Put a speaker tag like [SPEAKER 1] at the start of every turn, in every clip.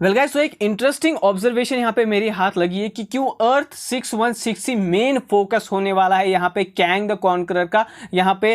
[SPEAKER 1] Well guys, तो एक interesting observation यहाँ पे मेरी हाथ लगी है कि क्यों अर्थ 616 ही मेन फोकस होने वाला है यहाँ पे कैंग द कॉन्करर का, यहाँ पे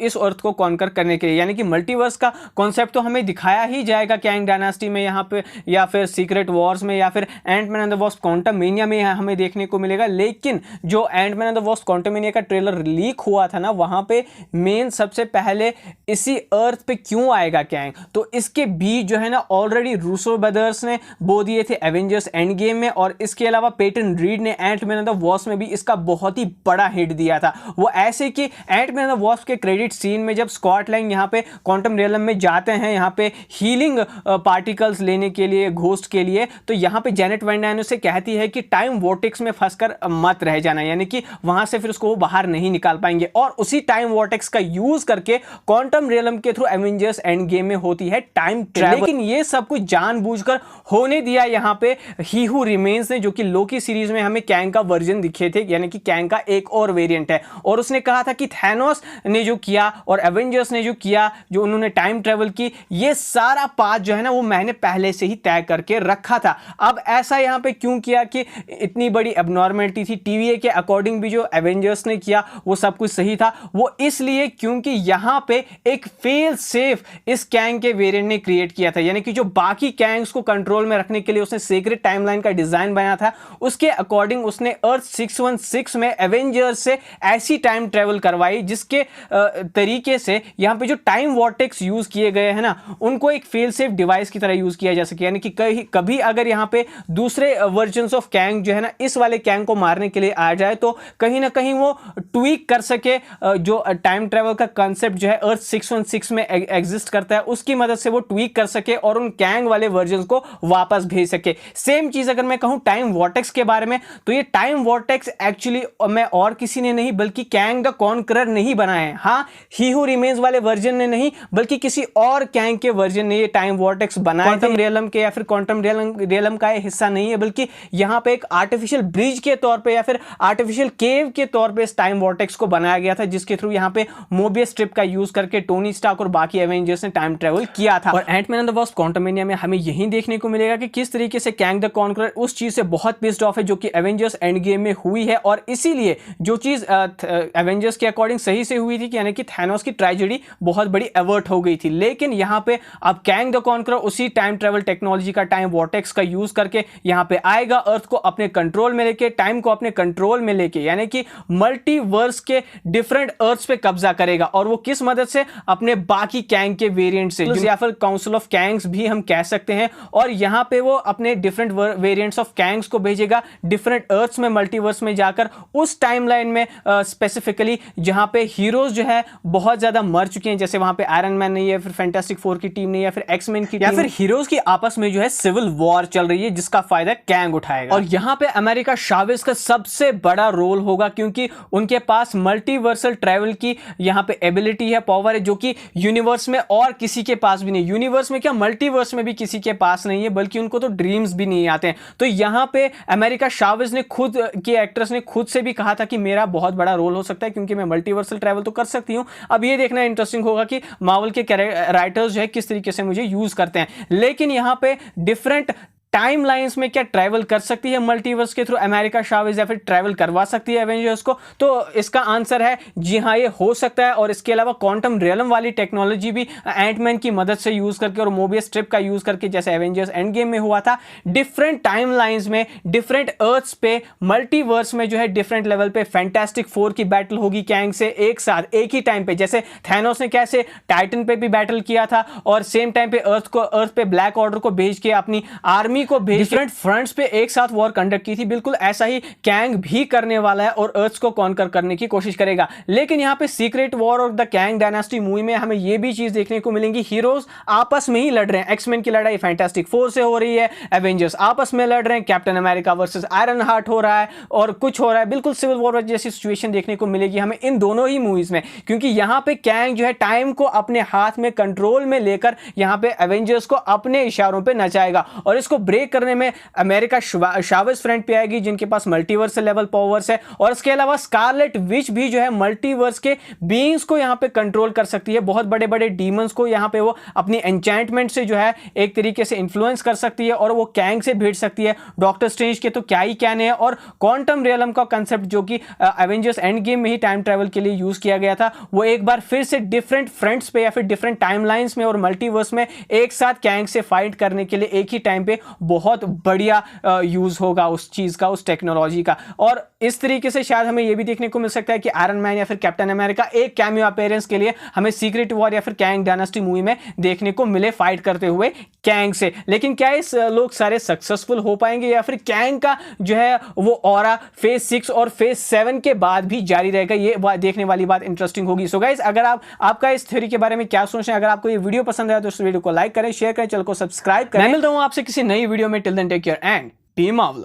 [SPEAKER 1] इस अर्थ को कॉन्कर करने के लिए। यानी कि मल्टीवर्स का कॉन्सेप्ट तो हमें दिखाया ही जाएगा कैंग डायनास्टी में यहाँ पे, या फिर सीक्रेट वॉर्स में, या फिर Ant Man and the Wasp Quantumania में हमें देखने को मिलेगा। लेकिन जो Ant Man and the Wasp Quantumania का ट्रेलर लीक हुआ था ना, वहाँ पे मेन सबसे पहले इसी अर्थ पे क्यों आएगा कैंग, तो इसके बीच जो है ना ऑलरेडी रूसो ब्रदर्स ने बो दिए थे एवेंजर्स एंड गेम में, और इसके अलावा पेटन रीड ने एंटमैन एंड द वॉस्प में भी इसका बहुत ही बड़ा हिट दिया था। वो ऐसे कि एंटमैन एंड द वॉस्प के क्रेडिट सीन में जब स्कॉट लैंग यहाँ पे क्वांटम रियलम में जाते हैं यहाँ पे हीलिंग पार्टिकल्स लेने के लिए घोस्ट के लिए, तो यहाँ पे जेनेट वैन डायन से कहती है कि टाइम वॉर्टेक्स में फंसकर मत रह जाना, यानी कि वहां से फिर उसको वो बाहर नहीं निकाल पाएंगे। और उसी टाइम वॉर्टेक्स का यूज करके क्वांटम रियलम के थ्रू एवेंजर्स एंड गेम में होती है टाइम ट्रैवल। लेकिन ये सब कुछ जानबूझकर होने दिया यहाँ पे ही हू रिमेन्स ने, जो कि लोकी सीरीज में हमें कैंग का वर्जन दिखे थे, यानी कि कैंग का एक और वेरिएंट है। और उसने कहा था कि थैनोस ने जो किया और एवेंजर्स ने जो किया, जो उन्होंने टाइम ट्रैवल की, ये सारा पाथ जो है ना वो मैंने पहले से ही तय करके रखा था। अब ऐसा यहाँ पे क्यों किया कि इतनी बड़ी एबनॉर्मलिटी थी? टीवीए के अकॉर्डिंग भी जो एवेंजर्स ने किया वो सब कुछ सही था, वो इसलिए क्योंकि यहाँ पे एक फेल सेफ इस कैंग के वेरिएंट ने क्रिएट किया था। यानी कि जो बाकी कैंग्स को कंट्रोल में रखने के लिए उसने सीक्रेट टाइमलाइन का डिजाइन बनाया था, उसके अकॉर्डिंग उसने अर्थ 616 में एवेंजर्स से ऐसी टाइम ट्रेवल करवाई जिसके तरीके से यहाँ पे जो टाइम वॉर्टेक्स यूज किए गए हैं ना, उनको एक फेल सेफ डिवाइस की तरह यूज किया जा सके। यानी कि कभी अगर यहाँ पे दूसरे वर्जन्स ऑफ कैंग जो है ना इस वाले कैंग को मारने के लिए आ जाए, तो कहीं ना कहीं वो ट्वीक कर सके जो टाइम ट्रेवल का कंसेप्ट जो है अर्थ 616 में एग्जिस्ट करता है, उसकी मदद से वो ट्वीक कर सके और उन कैंग वाले वर्जन्स को वापस भेज सके। सेम चीज अगर मैं कहूं टाइम वॉर्टेक्स के बारे में, तो ये टाइम वॉर्टेक्स एक्चुअली मैं और किसी ने नहीं बल्कि कैंग द कॉन्करर ने ही बनाया है। हाँ, ही हू रिमेन्स वाले वर्जन ने नहीं, बल्कि किसी और कैंग के वर्जन ने ये टाइम वॉर्टेक्स बनाया। क्वांटम रियलम के या फिर क्वांटम रियलम का ये हिस्सा नहीं है, बल्कि यहां पे एक आर्टिफिशियल ब्रिज के तौर पे या फिर आर्टिफिशियल केव के तौर पे इस टाइम वॉर्टेक्स को बनाया गया था, जिसके थ्रू यहां पे मोबियस स्ट्रिप का यूज करके टोनी स्टार्क और बाकी एवेंजर्स ने टाइम ट्रेवल किया था। और Ant Man and the Wasp Quantumania में हमें यही देखने को मिलेगा कि किस तरीके से कैंग द कॉन्करर उस चीज से बहुत पिस्ड ऑफ है जो कि एवेंजर्स एंड गेम में हुई है, और इसीलिए जो चीज एवेंजर्स के अकॉर्डिंग सही से हुई थी कि यानी कि थैनोस की ट्रेजेडी बहुत बड़ी एवर्ट हो गई थी, लेकिन यहां पे अब कैंग द कॉन्करर उसी टाइम ट्रेवल टेक्नोलॉजी का टाइम वॉर्टेक्स का यूज करके यहां पे आएगा, अर्थ को अपने कंट्रोल में लेके, टाइम को अपने कंट्रोल में लेके, यानी कि मल्टीवर्स के डिफरेंट अर्थ्स पे कब्जा करेगा। और वो किस मदद से? अपने बाकी कैंग के वेरिएंट से, या फिर काउंसिल ऑफ कैंग्स भी हम कह सकते हैं। और यहां पे वो अपने डिफरेंट वेरिएंट्स ऑफ कैंग्स को भेजेगा डिफरेंट अर्थ्स में, मल्टीवर्स में जाकर, उस टाइमलाइन में स्पेसिफिकली जहां पे हीरोज जो है बहुत ज्यादा मर चुके हैं, जैसे वहां पे आयरन मैन नहीं है, फिर फैंटास्टिक फोर की टीम नहीं है, फिर एक्समैन की टीम, या फिर हीरोज की आपस में जो है सिविल वॉर चल रही है, जिसका फायदा कैंग उठाएगा। और यहां पे अमेरिका चावेज का सबसे बड़ा रोल होगा, क्योंकि उनके पास मल्टीवर्सल ट्रैवल की यहां पे एबिलिटी है, पावर है, जो कि यूनिवर्स में और किसी के पास भी नहीं। यूनिवर्स में क्या, मल्टीवर्स में भी किसी के पास नहीं है, बल्कि उनको तो ड्रीम्स भी नहीं आते हैं। तो यहां पे अमेरिका चावेज ने खुद की एक्ट्रेस ने खुद से भी कहा था कि मेरा बहुत बड़ा रोल हो सकता है, क्योंकि मैं मल्टीवर्सल ट्रैवल तो कर सकती हूं। अब ये देखना इंटरेस्टिंग होगा कि मार्वल के राइटर्स जो है किस तरीके से मुझे यूज करते हैं। लेकिन यहां पे डिफरेंट टाइमलाइंस में क्या ट्रैवल कर सकती है मल्टीवर्स के थ्रू अमेरिका चावेज, या फिर ट्रैवल करवा सकती है एवेंजर्स को? तो इसका आंसर है जी हाँ, ये हो सकता है। और इसके अलावा क्वांटम रियलम वाली टेक्नोलॉजी भी एंटमैन की मदद से यूज करके और मोबियस स्ट्रिप का यूज करके, जैसे एवेंजर्स एंड गेम में हुआ था, डिफरेंट टाइमलाइंस में, डिफरेंट अर्थ्स पे, मल्टीवर्स में जो है डिफरेंट लेवल पे फैंटास्टिक फोर की बैटल होगी कैंग से एक साथ एक ही टाइम पे। जैसे थैनोस ने कैसे टाइटन पे भी बैटल किया था, और सेम टाइम पे अर्थ पे ब्लैक ऑर्डर को भेज के अपनी आर्मी को भेज डिफरेंट फ्रंट्स पे एक साथ वॉर कंडक्ट की थी, बिल्कुल ऐसा ही कैंग भी करने वाला है और अर्थ को कॉन्कर करने की कोशिश करेगा। लेकिन यहां पे सीक्रेट वॉर और द कैंग डायनास्टी मूवी में हमें यह भी चीज देखने को मिलेंगी, हीरोज आपस में ही लड़ रहे हैं। एक्समैन की लड़ाई फैंटास्टिक फोर से हो रही है, एवेंजर्स आपस में लड़ रहे हैं, captain America versus iron heart हो रहा है, और कुछ हो रहा है, बिल्कुल सिविल वॉर जैसी सिचुएशन देखने को मिलेगी हमें इन दोनों ही मूवीज में। क्योंकि यहां पे कैंग जो है टाइम को अपने हाथ में कंट्रोल में लेकर यहां पे एवेंजर्स को अपने इशारों पे नचाएगा, और इसको ब्रेक करने में अमेरिका शावेज फ्रंट पे आएगी, जिनके पास मल्टीवर्स लेवल पावर्स है। और इसके अलावा स्कारलेट विच भी जो है मल्टीवर्स के बीइंग्स को यहां पे कंट्रोल कर सकती है, बहुत बड़े बड़े डीमंस को यहां पे वो अपनी एन्चेंटमेंट से जो है एक तरीके से इन्फ्लुएंस कर सकती है और वो कैंग से भिड़ सकती है। डॉक्टर स्ट्रेंज के तो क्या ही कहने हैं। और क्वांटम रियलम का कंसेप्ट जो कि एवेंजर्स एंड गेम में ही टाइम ट्रैवल के लिए यूज किया गया था, वो एक बार फिर से डिफरेंट फ्रंट्स पे या फिर डिफरेंट टाइमलाइंस में और मल्टीवर्स में एक साथ कैंग से फाइट करने के लिए एक ही टाइम पे बहुत बढ़िया यूज होगा उस चीज का, उस टेक्नोलॉजी का। और इस तरीके से शायद हमें यह भी देखने को मिल सकता है कि आयरन मैन या फिर कैप्टन अमेरिका एक कैमियो अपीयरेंस के लिए हमें सीक्रेट वॉर या फिर कैंग डायनास्टी मूवी में देखने को मिले फाइट करते हुए कैंग से। लेकिन क्या इस लोग सारे सक्सेसफुल हो पाएंगे या फिर कैंग का जो है वो ऑरा फेज 6 और फेज 7 के बाद भी जारी रहेगा, ये देखने वाली बात इंटरेस्टिंग होगी। सो गाइस, अगर आपका इस थ्योरी के बारे में क्या सोचना है, अगर आपको ये वीडियो पसंद आया तो इस वीडियो को लाइक करें, शेयर करें, चैनल को सब्सक्राइब करें। मैं मिलता हूं आपसे किसी नई वीडियो में। Till then take care and be marvellous.